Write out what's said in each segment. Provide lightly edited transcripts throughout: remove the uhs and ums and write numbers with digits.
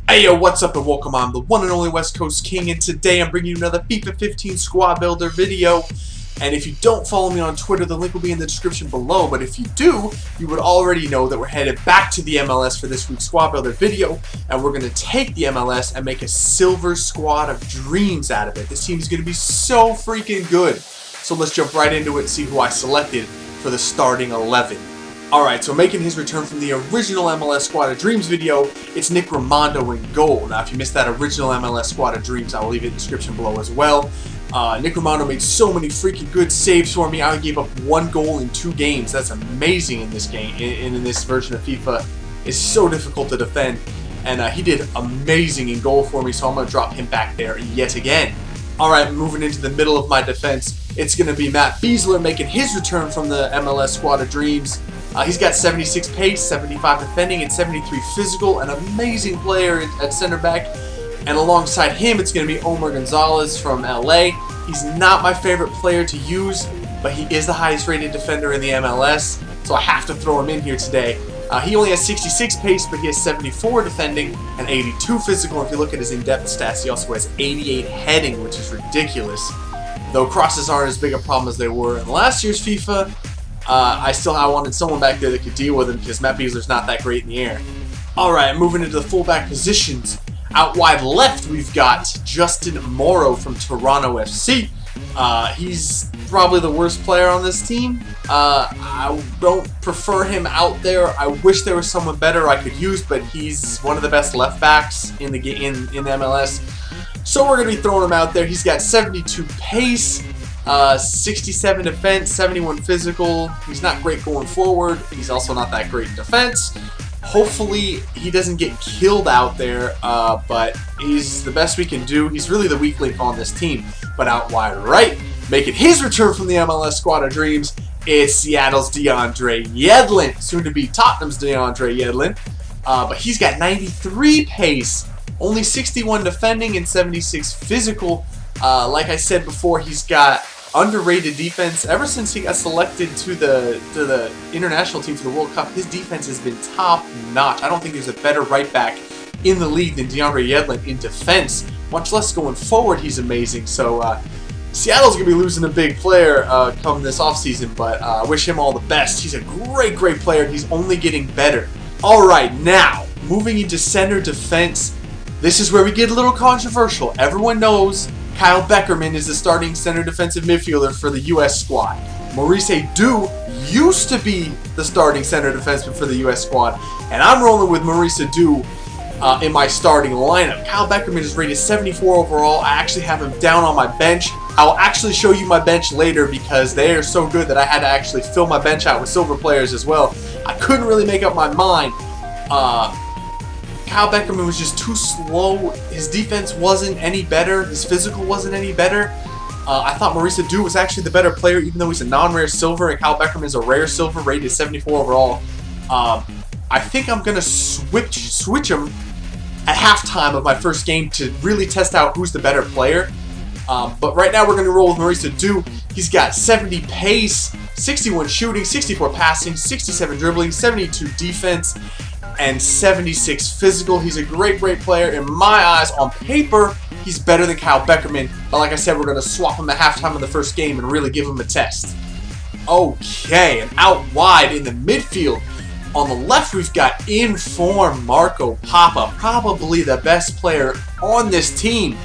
Hey yo, what's up and welcome. I'm the one and only West Coast King, and today I'm bringing you another FIFA 15 squad builder video. And if you don't follow me on Twitter, the link will be in the description below, but if you do, you would already know that we're headed back to the MLS for this week's squad builder video, and we're going to take the MLS and make a silver squad of dreams out of it. This team is going to be so freaking good. So let's jump right into it and see who I selected for the starting 11. Alright, so making his return from the original MLS Squad of Dreams video, it's Nick Rimando in goal. Now, if you missed that original MLS Squad of Dreams, I'll leave it in the description below as well. Nick Rimando made so many freaking good saves for me. I gave up 1 goal in 2 games. That's amazing in this game, in this version of FIFA. It's so difficult to defend, and he did amazing in goal for me, so I'm going to drop him back there yet again. Alright, moving into the middle of my defense, it's going to be Matt Besler making his return from the MLS Squad of Dreams. He's got 76 pace, 75 defending, and 73 physical, an amazing player at center back. And alongside him, it's going to be Omar Gonzalez from LA. He's not my favorite player to use, but he is the highest rated defender in the MLS, so I have to throw him in here today. He only has 66 pace, but he has 74 defending and 82 physical. If you look at his in-depth stats, he also has 88 heading, which is ridiculous. Though crosses aren't as big a problem as they were in last year's FIFA, I wanted someone back there that could deal with him because Matt Besler's not that great in the air. Alright, moving into the fullback positions. Out wide left, we've got Justin Morrow from Toronto FC. He's probably the worst player on this team. I don't prefer him out there. I wish there was someone better I could use, but he's one of the best left backs in the MLS. So we're going to be throwing him out there. He's got 72 pace. 67 defense, 71 physical. He's not great going forward. He's also not that great in defense. Hopefully he doesn't get killed out there, but he's the best we can do. He's really the weak link on this team. But out wide right, making his return from the MLS Squad of Dreams, it's Seattle's DeAndre Yedlin, soon to be Tottenham's DeAndre Yedlin. But he's got 93 pace, only 61 defending, and 76 physical. Like I said before, he's got underrated defense. Ever since he got selected to the international team for the World Cup, his defense has been top notch. I don't think there's a better right back in the league than DeAndre Yedlin in defense, much less going forward. He's amazing. So Seattle's going to be losing a big player come this offseason, but I wish him all the best. He's a great player. He's only getting better. Alright, now, moving into center defense, this is where we get a little controversial. Everyone knows Kyle Beckerman is the starting center defensive midfielder for the U.S. squad. Maurice Edu used to be the starting center defenseman for the U.S. squad, and I'm rolling with Maurice Edu in my starting lineup. Kyle Beckerman is rated 74 overall. I actually have him down on my bench. I'll actually show you my bench later because they are so good that I had to actually fill my bench out with silver players as well. I couldn't really make up my mind. Kyle Beckerman was just too slow. His defense wasn't any better. His physical wasn't any better. I thought Maurice Edu was actually the better player, even though he's a non-rare silver, and Kyle Beckerman is a rare silver, rated 74 overall. I think I'm going to switch him at halftime of my first game to really test out who's the better player. But right now we're going to roll with Maurice Edu. He's got 70 pace, 61 shooting, 64 passing, 67 dribbling, 72 defense, and 76 physical. He's a great player. In my eyes, on paper, he's better than Kyle Beckerman. But like I said, we're going to swap him at halftime of the first game and really give him a test. Okay, and out wide in the midfield, on the left, we've got in-form Marco Papa, probably the best player on this team.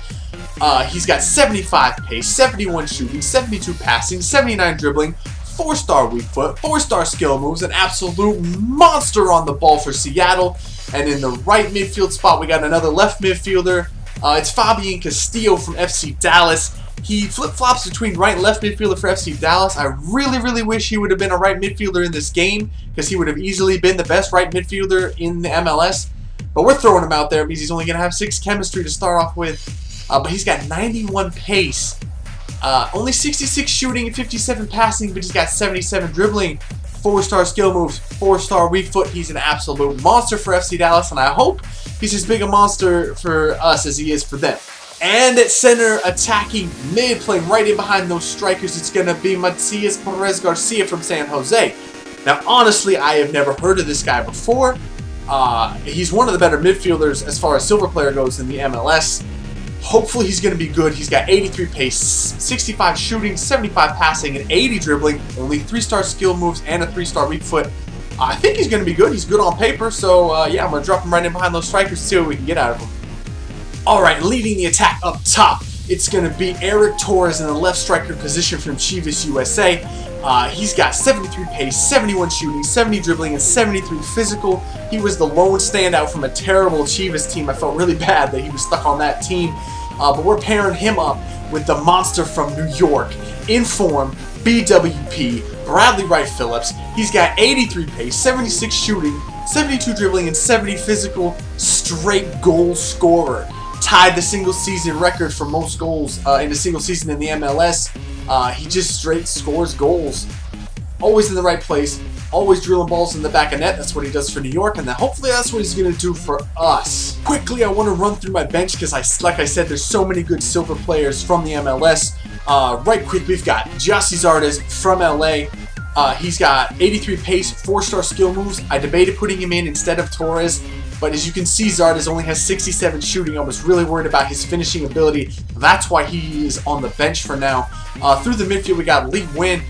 He's got 75 pace, 71 shooting, 72 passing, 79 dribbling, 4-star weak foot, 4-star skill moves, an absolute monster on the ball for Seattle. And in the right midfield spot, we got another left midfielder. It's Fabian Castillo from FC Dallas. He flip-flops between right and left midfielder for FC Dallas. I really wish he would have been a right midfielder in this game because he would have easily been the best right midfielder in the MLS. But we're throwing him out there because he's only going to have 6 chemistry to start off with. But he's got 91 pace. Only 66 shooting and 57 passing, but he's got 77 dribbling, 4-star skill moves, 4-star weak foot. He's an absolute monster for FC Dallas, and I hope he's as big a monster for us as he is for them. And at center, attacking mid, playing right in behind those strikers, it's going to be Matias Perez Garcia from San Jose. Now, honestly, I have never heard of this guy before. He's one of the better midfielders as far as silver player goes in the MLS. Hopefully he's going to be good. He's got 83 pace, 65 shooting, 75 passing, and 80 dribbling. Only 3-star skill moves and a 3-star weak foot. I think he's going to be good. He's good on paper. So, yeah, I'm going to drop him right in behind those strikers to see what we can get out of him. Alright, leading the attack up top, it's going to be Eric Torres in the left striker position from Chivas USA. He's got 73 pace, 71 shooting, 70 dribbling, and 73 physical. He was the lone standout from a terrible Chivas team. I felt really bad that he was stuck on that team. But we're pairing him up with the monster from New York, in form, BWP, Bradley Wright Phillips. He's got 83 pace, 76 shooting, 72 dribbling, and 70 physical, straight goal scorer. Tied the single season record for most goals in a single season in the MLS. He just straight scores goals. Always in the right place, always drilling balls in the back of net. That's what he does for New York, and then hopefully that's what he's going to do for us. Quickly, I want to run through my bench because, like I said, there's so many good silver players from the MLS. Right quick, we've got Jossie Zardes from LA. He's got 83 pace, 4-star skill moves. I debated putting him in instead of Torres, but as you can see, Zardes only has 67 shooting. I was really worried about his finishing ability. That's why he is on the bench for now. Through the midfield, we got Lee Nguyen,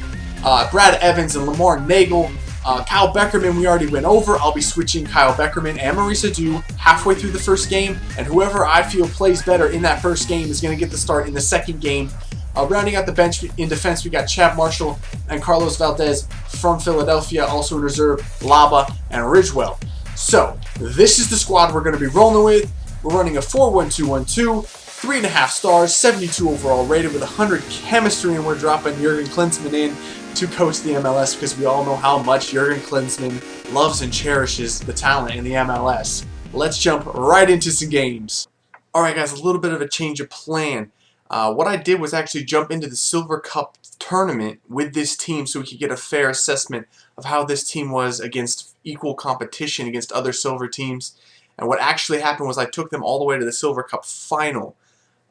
Brad Evans, and Lamar Nagel. Kyle Beckerman we already went over. I'll be switching Kyle Beckerman and Marisa Dew halfway through the first game, and whoever I feel plays better in that first game is going to get the start in the second game. Rounding out the bench in defense, we got Chad Marshall and Carlos Valdez from Philadelphia, also in reserve, Laba and Ridgewell. So, this is the squad we're going to be rolling with. We're running a 4-1-2-1-2, 3.5 stars, 72 overall rated with 100 chemistry, and we're dropping Jurgen Klinsmann in to coach the MLS because we all know how much Jurgen Klinsmann loves and cherishes the talent in the MLS. Let's jump right into some games. Alright guys, a little bit of a change of plan. What I did was actually jump into the Silver Cup tournament with this team so we could get a fair assessment of how this team was against equal competition against other silver teams. And what actually happened was I took them all the way to the Silver Cup final.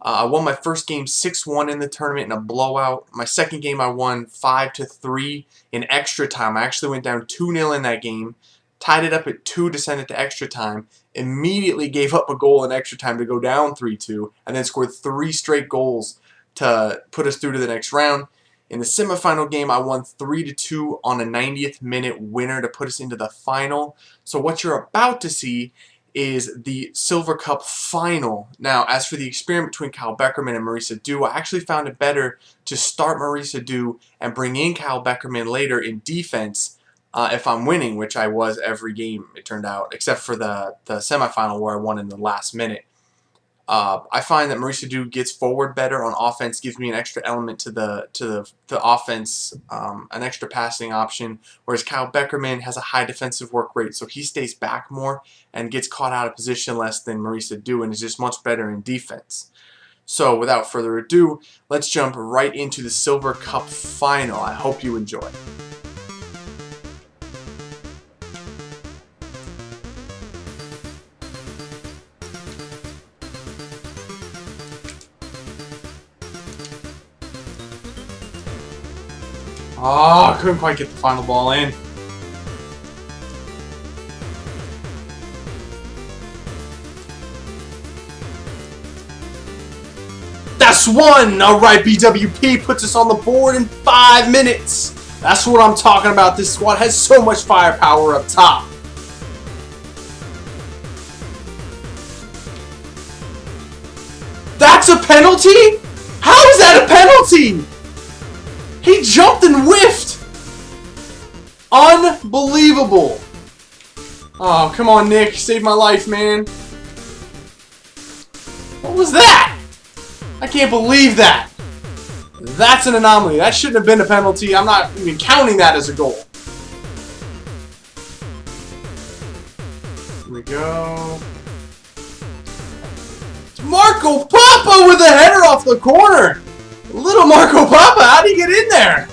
I won my first game 6-1 in the tournament in a blowout. My second game I won 5-3 in extra time. I actually went down 2-0 in that game, tied it up at 2 to send it to extra time, immediately gave up a goal in extra time to go down 3-2, and then scored 3 straight goals to put us through to the next round. In the semifinal game, I won 3-2 on a 90th minute winner to put us into the final. So what you're about to see is the Silver Cup final. Now, as for the experiment between Kyle Beckerman and Marisa Dew, I actually found it better to start Marisa Dew and bring in Kyle Beckerman later in defense if I'm winning, which I was every game, it turned out, except for the semifinal where I won in the last minute. I find that Marisa Dew gets forward better on offense, gives me an extra element to the offense, an extra passing option, whereas Kyle Beckerman has a high defensive work rate, so he stays back more and gets caught out of position less than Marisa Dew and is just much better in defense. So without further ado, let's jump right into the Silver Cup final. I hope you enjoy. Oh, I couldn't quite get the final ball in. That's one! Alright, BWP puts us on the board in 5 minutes. That's what I'm talking about. This squad has so much firepower up top. That's a penalty? How is that a penalty? He jumped and whiffed! Unbelievable! Oh, come on, Nick. Save my life, man. What was that? I can't believe that. That's an anomaly. That shouldn't have been a penalty. I'm not even counting that as a goal. Here we go. It's Marco Papa with a header off the corner. Little Marco Papa, how'd he get in there?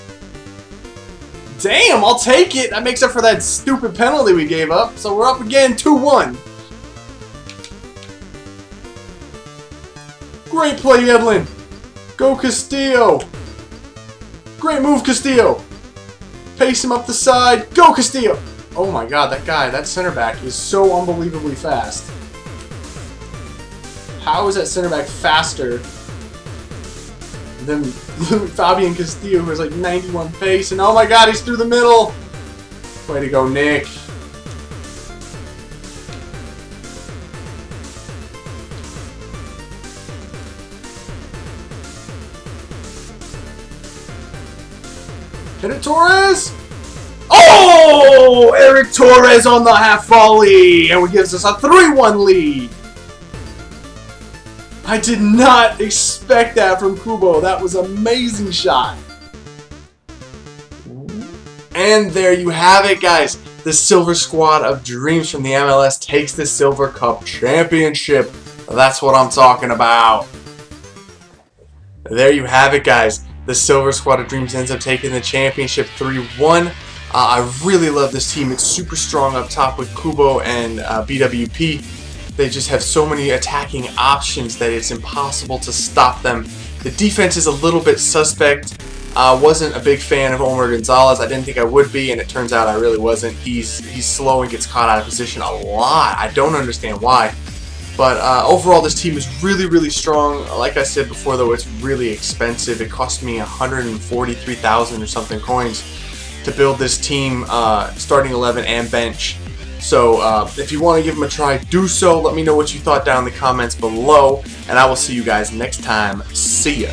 Damn, I'll take it. That makes up for that stupid penalty we gave up. So we're up again, 2-1. Great play, Edlin. Go Castillo. Great move, Castillo. Pace him up the side. Go Castillo. Oh my god, that guy, that center back is so unbelievably fast. How is that center back faster than Fabian Castillo, who has like 91 pace? And oh my god, he's through the middle! Way to go, Nick. Hit it, Torres! Oh! Eric Torres on the half volley! And it gives us a 3-1 lead. I did not expect that from Kubo. That was an amazing shot. And there you have it, guys. The Silver Squad of Dreams from the MLS takes the Silver Cup Championship. That's what I'm talking about. There you have it, guys. The Silver Squad of Dreams ends up taking the championship 3-1. I really love this team. It's super strong up top with Kubo and BWP. They just have so many attacking options that it's impossible to stop them. The defense is a little bit suspect. I wasn't a big fan of Omar Gonzalez. I didn't think I would be, and it turns out I really wasn't. He's slow and gets caught out of position a lot. I don't understand why. But overall, this team is really, really strong. Like I said before, though, it's really expensive. It cost me 143,000 or something coins to build this team, starting 11 and bench. So if you want to give them a try, do so. Let me know what you thought down in the comments below, and I will see you guys next time. See ya.